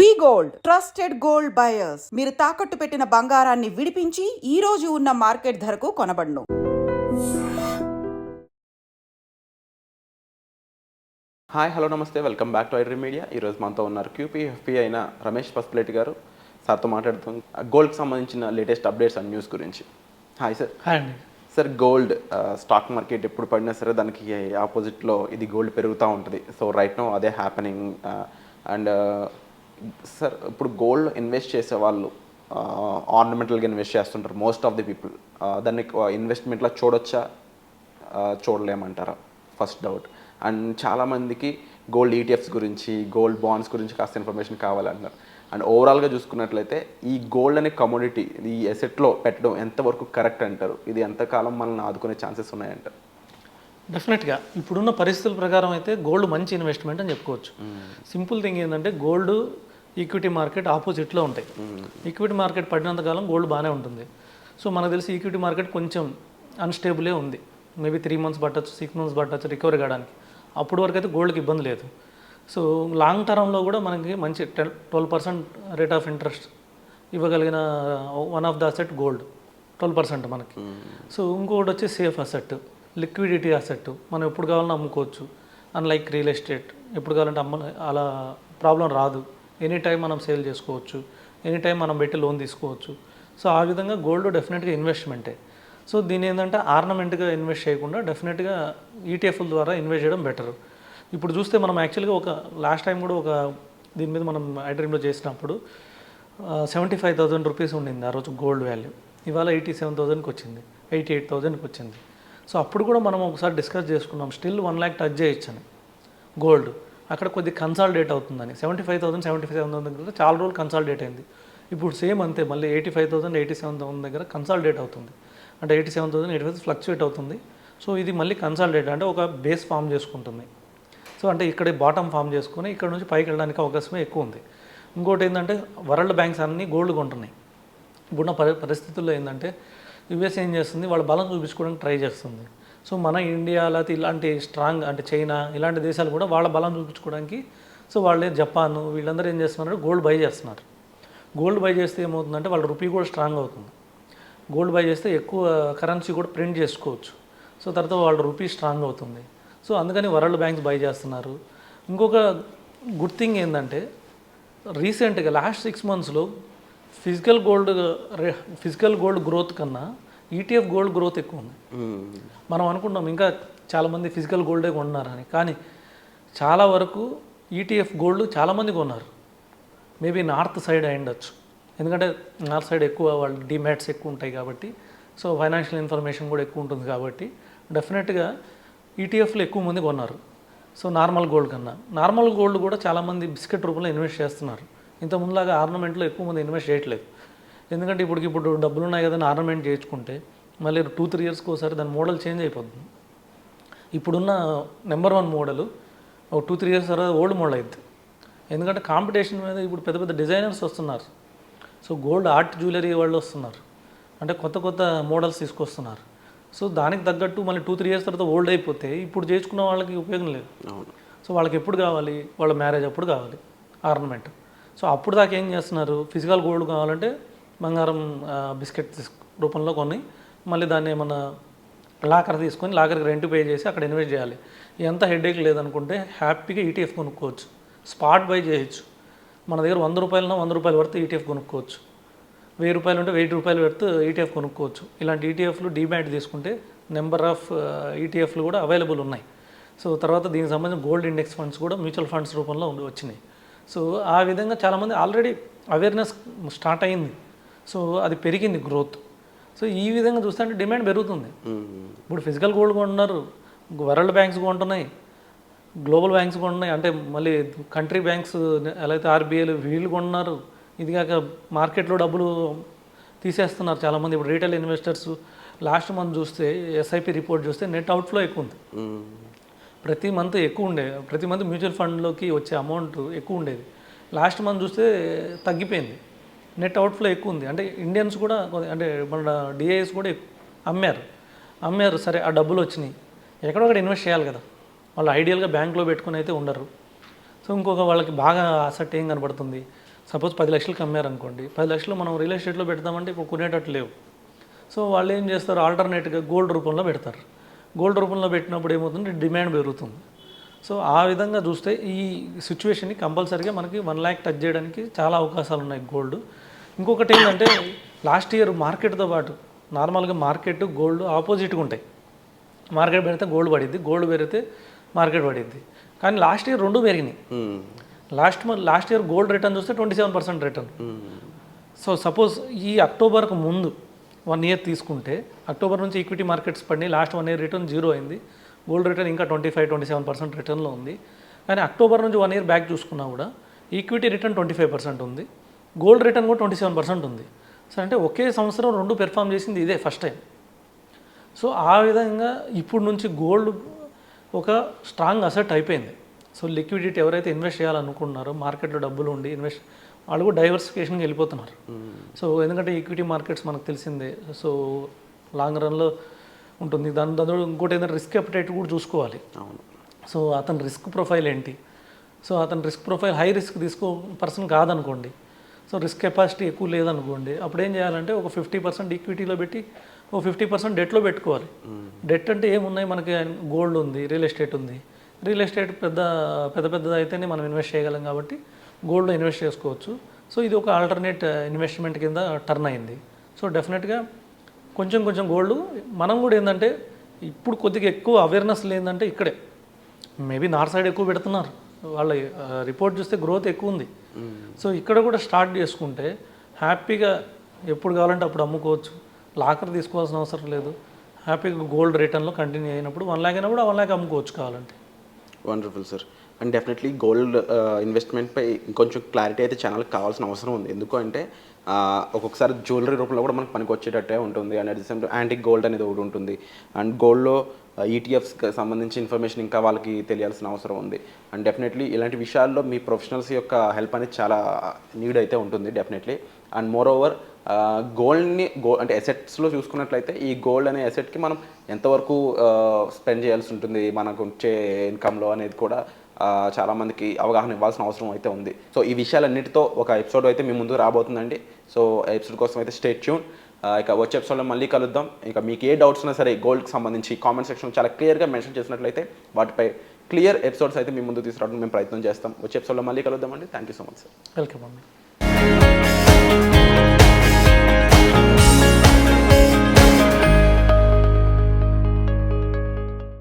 వి gold trusted gold buyers. మీరు తాకట్టు పెట్టిన బంగారాన్ని విడిపించి ఈ రోజు ఉన్న మార్కెట్ ధరకు కొనబడును. హాయ్, హలో, నమస్తే, welcome back to iDream media. ఈరోజు మనతో ఉన్నారు QPFP అయిన రమేష్ పసుపులేటి గారు. సార్తో మాట్లాడుతాం గోల్డ్కి సంబంధించిన లేటెస్ట్ అప్డేట్స్ అండ్ న్యూస్ గురించి. Hi sir. హాయ్ అండి. సార్, గోల్డ్ స్టాక్ మార్కెట్ ఎప్పుడు పడినా సరే దానికి ఆపోజిట్లో ఇది గోల్డ్ పెరుగుతూ ఉంటుంది. సో రైట్ నో అదే హ్యాపెనింగ్. అండ్ సార్, ఇప్పుడు గోల్డ్ ఇన్వెస్ట్ చేసే వాళ్ళు ఆర్నమెంటల్గా ఇన్వెస్ట్ చేస్తుంటారు మోస్ట్ ఆఫ్ ది పీపుల్. దాన్ని ఇన్వెస్ట్మెంట్లో చూడొచ్చా, చూడలేమంటారా? First doubt. అండ్ చాలామందికి గోల్డ్ ETFs గురించి, గోల్డ్ బాండ్స్ గురించి కాస్త ఇన్ఫర్మేషన్ కావాలన్నారు. అండ్ ఓవరాల్గా చూసుకున్నట్లయితే ఈ గోల్డ్ అనే కమోడిటీ, ఈ ఎసెట్లో పెట్టడం ఎంతవరకు కరెక్ట్ అంటారు? ఇది ఎంతకాలం మనల్ని ఆదుకునే ఛాన్సెస్ ఉన్నాయంటారు? డెఫినెట్గా ఇప్పుడున్న పరిస్థితుల ప్రకారం అయితే గోల్డ్ మంచి ఇన్వెస్ట్మెంట్ అని చెప్పుకోవచ్చు. సింపుల్ థింగ్ ఏంటంటే గోల్డ్ ఈక్విటీ మార్కెట్ ఆపోజిట్లో ఉంటాయి. ఈక్విటీ మార్కెట్ పడినంతకాలం గోల్డ్ బాగానే ఉంటుంది. సో మనకు తెలిసి ఈక్విటీ మార్కెట్ కొంచెం అన్స్టేబులే ఉంది. మేబీ 3 months పట్టచ్చు, 6 months పట్టచ్చు రికవరీ కావడానికి. అప్పటి వరకు అయితే గోల్డ్కి ఇబ్బంది లేదు. సో లాంగ్ టర్మ్లో కూడా మనకి మంచి 12% రేట్ ఆఫ్ ఇంట్రెస్ట్ ఇవ్వగలిగిన one of the asset gold 12% మనకి. సో ఇంకొకటి వచ్చి సేఫ్ అసెట్, లిక్విడిటీ అసెట్, మనం ఎప్పుడు కావాలన్నా అమ్ముకోవచ్చు. అన్లైక్ రియల్ ఎస్టేట్, ఎప్పుడు కావాలంటే అలా ప్రాబ్లం రాదు. ఎనీ టైం మనం సేల్ చేసుకోవచ్చు, ఎనీ టైం మనం పెట్టి లోన్ తీసుకోవచ్చు. సో ఆ విధంగా గోల్డ్ డెఫినెట్గా ఇన్వెస్ట్మెంటే. సో దీని ఏంటంటే ఆర్నమెంట్గా ఇన్వెస్ట్ చేయకుండా డెఫినెట్గా ETFల ద్వారా ఇన్వెస్ట్ చేయడం బెటర్. ఇప్పుడు చూస్తే మనం యాక్చువల్గా ఒక లాస్ట్ టైం కూడా ఒక దీని మీద మనం ఐడ్రీమ్లో చేసినప్పుడు 75,000 రూపీస్ ఉండింది ఆ రోజు గోల్డ్ వాల్యూ. ఇవాళ 87,000కి వచ్చింది, 88,000కి వచ్చింది. సో అప్పుడు కూడా మనం ఒకసారి డిస్కస్ చేసుకున్నాం, స్టిల్ 1 lakh టచ్ చేయొచ్చని గోల్డ్. అక్కడ కొద్దిగా కన్సాలిడేట్ అవుతుందని 75,000, 77,000 దగ్గర చాలా రోజులు కన్సాలిడేట్ అయింది. ఇప్పుడు సేమ్ అంతే, మళ్ళీ 85,000, 87,000 దగ్గర కన్సాలిడేట్ అవుతుంది. అంటే 87,000, 85,000 ఫ్లక్చువేట్ అవుతుంది. సో ఇది మళ్ళీ కన్సాలిడేట్ అంటే ఒక బేస్ ఫామ్ చేసుకుంటుంది. సో అంటే ఇక్కడే బాటమ్ ఫామ్ చేసుకొని ఇక్కడ నుంచి పైకి వెళ్ళడానికి అవకాశమే ఎక్కువ ఉంది. ఇంకోటి ఏంటంటే వరల్డ్ బ్యాంక్స్ అన్నీ గోల్డ్ కొంటున్నాయి. ఇప్పుడున్న పరిస్థితుల్లో ఏంటంటే US ఏం చేస్తుంది, వాళ్ళ బలం చూపించుకోవడానికి ట్రై చేస్తుంది. సో మన ఇండియా లేకపోతే ఇలాంటి స్ట్రాంగ్ అంటే చైనా ఇలాంటి దేశాలు కూడా వాళ్ళ బలం చూపించుకోవడానికి, సో వాళ్ళే జపాన్ వీళ్ళందరూ ఏం చేస్తున్నారు, గోల్డ్ బై చేస్తున్నారు. గోల్డ్ బై చేస్తే ఏమవుతుందంటే వాళ్ళ రూపీ కూడా స్ట్రాంగ్ అవుతుంది. గోల్డ్ బై చేస్తే ఎక్కువ కరెన్సీ కూడా ప్రింట్ చేసుకోవచ్చు. సో తర్వాత వాళ్ళ రూపీ స్ట్రాంగ్ అవుతుంది. సో అందుకని వరల్డ్ బ్యాంక్స్ బై చేస్తున్నారు. ఇంకొక గుడ్ థింగ్ ఏంటంటే రీసెంట్గా లాస్ట్ 6 monthsలో ఫిజికల్ గోల్డ్ గ్రోత్ కన్నా ETF గోల్డ్ గ్రోత్ ఎక్కువ ఉంది. మనం అనుకుంటాం ఇంకా చాలామంది ఫిజికల్ గోల్డే కొన్నారని, కానీ చాలా వరకు ETF గోల్డ్ చాలామంది కొన్నారు. మేబీ నార్త్ సైడ్ అయి ఉండొచ్చు, ఎందుకంటే నార్త్ సైడ్ ఎక్కువ వాళ్ళు డిమాట్స్ ఎక్కువ ఉంటాయి కాబట్టి, సో ఫైనాన్షియల్ ఇన్ఫర్మేషన్ కూడా ఎక్కువ ఉంటుంది కాబట్టి డెఫినెట్గా ETFలు ఎక్కువ మంది కొన్నారు. సో నార్మల్ గోల్డ్ కన్నా నార్మల్ గోల్డ్ కూడా చాలామంది బిస్కెట్ రూపంలో ఇన్వెస్ట్ చేస్తున్నారు. ఇంతకుముందులాగా ఆర్నమెంట్లో ఎక్కువ మంది ఇన్వెస్ట్ చేయట్లేదు. ఎందుకంటే ఇప్పుడు డబ్బులు ఉన్నాయి కదా ఆర్నమెంట్ చేయించుకుంటే మళ్ళీ 2-3 yearsకి ఒకసారి దాని మోడల్ చేంజ్ అయిపోతుంది. ఇప్పుడున్న నెంబర్ 1 మోడల్ ఒక 2-3 years తర్వాత ఓల్డ్ మోడల్ అవుతుంది. ఎందుకంటే కాంపిటీషన్ మీద ఇప్పుడు పెద్ద పెద్ద డిజైనర్స్ వస్తున్నారు. సో గోల్డ్ ఆర్ట్ జ్యువెలరీ వాళ్ళు వస్తున్నారు, అంటే కొత్త కొత్త మోడల్స్ తీసుకొస్తున్నారు. సో దానికి తగ్గట్టు మళ్ళీ 2-3 years తర్వాత ఓల్డ్ అయిపోతే ఇప్పుడు చేసుకున్న వాళ్ళకి ఉపయోగం లేదు. సో వాళ్ళకి ఎప్పుడు కావాలి, వాళ్ళ మ్యారేజ్ అప్పుడు కావాలి ఆర్నమెంట్. సో అప్పుడు దాకా ఏం చేస్తున్నారు, ఫిజికల్ గోల్డ్ కావాలంటే బంగారం బిస్కెట్ రూపంలో కొని మళ్ళీ దాన్ని ఏమన్నా లాకర్ తీసుకొని లాకర్కి రెంట్ పే చేసి అక్కడ ఇన్వెస్ట్ చేయాలి. ఎంత హెడేక్ లేదనుకుంటే హ్యాపీగా ETF కొనుక్కోవచ్చు, స్పాట్ బై చేయొచ్చు. మన దగ్గర 100 రూపాయలన్నా 100 రూపాయలు వర్త్ ETF కొనుక్కోవచ్చు, 1000 రూపాయలు ఉంటే 1000 రూపాయలు వర్త్ ETF కొనుక్కోవచ్చు. ఇలాంటి ETFలు డీమ్యాట్ తీసుకుంటే నెంబర్ ఆఫ్ ETFలు కూడా అవైలబుల్ ఉన్నాయి. సో తర్వాత దీనికి సంబంధించిన గోల్డ్ ఇండెక్స్ ఫండ్స్ కూడా మ్యూచువల్ ఫండ్స్ రూపంలో వచ్చినాయి. సో ఆ విధంగా చాలామంది ఆల్రెడీ అవేర్నెస్ స్టార్ట్ అయింది. సో అది పెరిగింది గ్రోత్. సో ఈ విధంగా చూస్తే డిమాండ్ పెరుగుతుంది. ఇప్పుడు ఫిజికల్ గోల్డ్ కొంటున్నారు, వరల్డ్ బ్యాంక్స్ కొంటున్నాయి, గ్లోబల్ బ్యాంక్స్ కొంటున్నాయి, అంటే మళ్ళీ కంట్రీ బ్యాంక్స్ ఎలా అయితే RBIలు వీళ్ళు కొంటున్నారు. ఇది కాక మార్కెట్లో డబ్బులు తీసేస్తున్నారు చాలామంది. ఇప్పుడు రీటైల్ ఇన్వెస్టర్స్ లాస్ట్ మంత్ చూస్తే SIP రిపోర్ట్ చూస్తే నెట్ అవుట్ఫ్లో ఎక్కువ ఉంది. ప్రతి మంత్ ఎక్కువ ఉండేది, ప్రతి మంత్ మ్యూచువల్ ఫండ్లోకి వచ్చే అమౌంట్ ఎక్కువ ఉండేది. లాస్ట్ మంత్ చూస్తే తగ్గిపోయింది, నెట్ అవుట్ఫ్లో ఎక్కువ ఉంది. అంటే ఇండియన్స్ కూడా అంటే మన DIS కూడా అమ్మారు. సరే ఆ డబ్బులు వచ్చినాయి, ఎక్కడొక్కడ ఇన్వెస్ట్ చేయాలి కదా. వాళ్ళు ఐడియల్గా బ్యాంక్లో పెట్టుకుని అయితే ఉండరు. సో ఇంకొక వాళ్ళకి బాగా అసెట్ ఏం కనబడుతుంది, సపోజ్ 10 లక్షలకి అమ్మారనుకోండి, 10 లక్షలు మనం రియల్ ఎస్టేట్లో పెడతామంటే ఇప్పుడు కొనేటట్టు లేవు. సో వాళ్ళు ఏం చేస్తారు, ఆల్టర్నేట్గా గోల్డ్ రూపంలో పెడతారు. గోల్డ్ రూపంలో పెట్టినప్పుడు ఏమవుతుంది, డిమాండ్ పెరుగుతుంది. సో ఆ విధంగా చూస్తే ఈ సిచ్యువేషన్ని కంపల్సరీగా మనకి 1 lakh టచ్ చేయడానికి చాలా అవకాశాలు ఉన్నాయి గోల్డ్. ఇంకొకటి ఏంటంటే లాస్ట్ ఇయర్ మార్కెట్తో పాటు నార్మల్గా మార్కెట్ గోల్డ్ ఆపోజిట్గా ఉంటాయి. మార్కెట్ పెడితే గోల్డ్ పడిద్ది, గోల్డ్ పెరిగితే మార్కెట్ పడిద్ది. కానీ లాస్ట్ ఇయర్ రెండు పెరిగినాయి. లాస్ట్ ఇయర్ గోల్డ్ రిటర్న్ చూస్తే 27% రిటర్న్. సో సపోజ్ ఈ అక్టోబర్కు ముందు 1 year తీసుకుంటే, అక్టోబర్ నుంచి ఈక్విటీ మార్కెట్స్ పడి లాస్ట్ 1 year రిటర్న్ 0 అయింది. గోల్డ్ రిటర్న్ ఇంకా 25-27% రిటర్న్లో ఉంది. కానీ అక్టోబర్ నుంచి 1 year బ్యాక్ చూసుకున్నా కూడా ఈక్విటీ రిటర్న్ 25% ఉంది, గోల్డ్ రిటర్న్ కూడా 27% ఉంది. సో అంటే ఒకే సంవత్సరం రెండు పెర్ఫామ్ చేసింది ఇదే ఫస్ట్ టైం. సో ఆ విధంగా ఇప్పుడు నుంచి గోల్డ్ ఒక స్ట్రాంగ్ అసెట్ అయిపోయింది. సో లిక్విడిటీ ఎవరైతే ఇన్వెస్ట్ చేయాలనుకుంటున్నారో, మార్కెట్లో డబ్బులు ఉండి ఇన్వెస్ట్, వాళ్ళు కూడా డైవర్సిఫికేషన్కి వెళ్ళిపోతున్నారు. సో ఎందుకంటే ఈక్విటీ మార్కెట్స్ మనకు తెలిసిందే, సో లాంగ్ రన్లో ఉంటుంది. దాంతో ఇంకోటి ఏంటంటే రిస్క్ అపెటైట్ కూడా చూసుకోవాలి. సో అతని రిస్క్ ప్రొఫైల్ ఏంటి, సో అతని risk profile high risk person కాదనుకోండి, సో రిస్క్ కెపాసిటీ ఎక్కువ లేదనుకోండి, అప్పుడు ఏం చేయాలంటే ఒక 50% ఈక్విటీలో పెట్టి ఒక 50% డెట్లో పెట్టుకోవాలి. డెట్ అంటే ఏమున్నాయి, మనకి గోల్డ్ ఉంది, రియల్ ఎస్టేట్ ఉంది. రియల్ ఎస్టేట్ పెద్దది అయితేనే మనం ఇన్వెస్ట్ చేయగలం కాబట్టి గోల్డ్లో ఇన్వెస్ట్ చేసుకోవచ్చు. సో ఇది ఒక ఆల్టర్నేట్ ఇన్వెస్ట్మెంట్ కింద టర్న్ అయింది. సో డెఫినెట్గా కొంచెం గోల్డ్ మనం కూడా ఏంటంటే ఇప్పుడు కొద్దిగా ఎక్కువ అవేర్నెస్ లేదంటే ఇక్కడే మేబీ నార్త్ సైడ్ ఎక్కువ పెడుతున్నారు, వాళ్ళ రిపోర్ట్ చూస్తే గ్రోత్ ఎక్కువ ఉంది. సో ఇక్కడ కూడా స్టార్ట్ చేసుకుంటే హ్యాపీగా ఎప్పుడు కావాలంటే అప్పుడు అమ్ముకోవచ్చు, లాకర్ తీసుకోవాల్సిన అవసరం లేదు. హ్యాపీగా గోల్డ్ రిటర్న్లో కంటిన్యూ అయినప్పుడు 1 lakh అయినప్పుడు 1 lakh అమ్ముకోవచ్చు కావాలంటే. Wonderful sir. And definitely gold ఇన్వెస్ట్మెంట్పై ఇంకొంచెం క్లారిటీ అయితే ఛానల్కి కావాల్సిన అవసరం ఉంది. ఎందుకంటే ఒక్కొక్కసారి జ్యువెలరీ రూపంలో కూడా మనకు పనికి వచ్చేటట్టే ఉంటుంది. And at the same time antique gold అనేది ఒకటి ఉంటుంది. అండ్ గోల్డ్లో ఈటీఎఫ్స్కి సంబంధించి ఇన్ఫర్మేషన్ ఇంకా వాళ్ళకి తెలియాల్సిన అవసరం ఉంది. అండ్ డెఫినెట్లీ ఇలాంటి విషయాల్లో మీ ప్రొఫెషనల్స్ యొక్క హెల్ప్ అనేది చాలా నీడ్ అయితే ఉంటుంది డెఫినెట్లీ. అండ్ మోర్ ఓవర్ గోల్డ్ని అంటే అసెట్స్లో చూసుకున్నట్లయితే ఈ గోల్డ్ అనే అసెట్కి మనం ఎంతవరకు స్పెండ్ చేయాల్సి ఉంటుంది మనకు వచ్చే ఇన్కమ్లో అనేది కూడా చాలామందికి అవగాహన ఇవ్వాల్సిన అవసరం అయితే ఉంది. సో ఈ విషయాలన్నిటితో ఒక ఎపిసోడ్ అయితే మీ ముందు రాబోతుందండి. సో ఎపిసోడ్ కోసం అయితే స్టే ట్యూన్. ఇక వచ్చే ఎపిసోడ్లో మళ్ళీ కలుద్దాం. ఇక మీకు ఏ డౌట్స్ ఉన్నా సరే గోల్డ్కి సంబంధించి కామెంట్ సెక్షన్లో చాలా క్లియర్గా మెన్షన్ చేసినట్లయితే వాటిపై క్లియర్ ఎపిసోడ్స్ అయితే మీ ముందు తీసుకురావడానికి మేము ప్రయత్నం చేస్తాం. వచ్చే ఎపిసోడ్లో మళ్ళీ కలుద్దామండి. Thank you so much sir. Welcome అండి.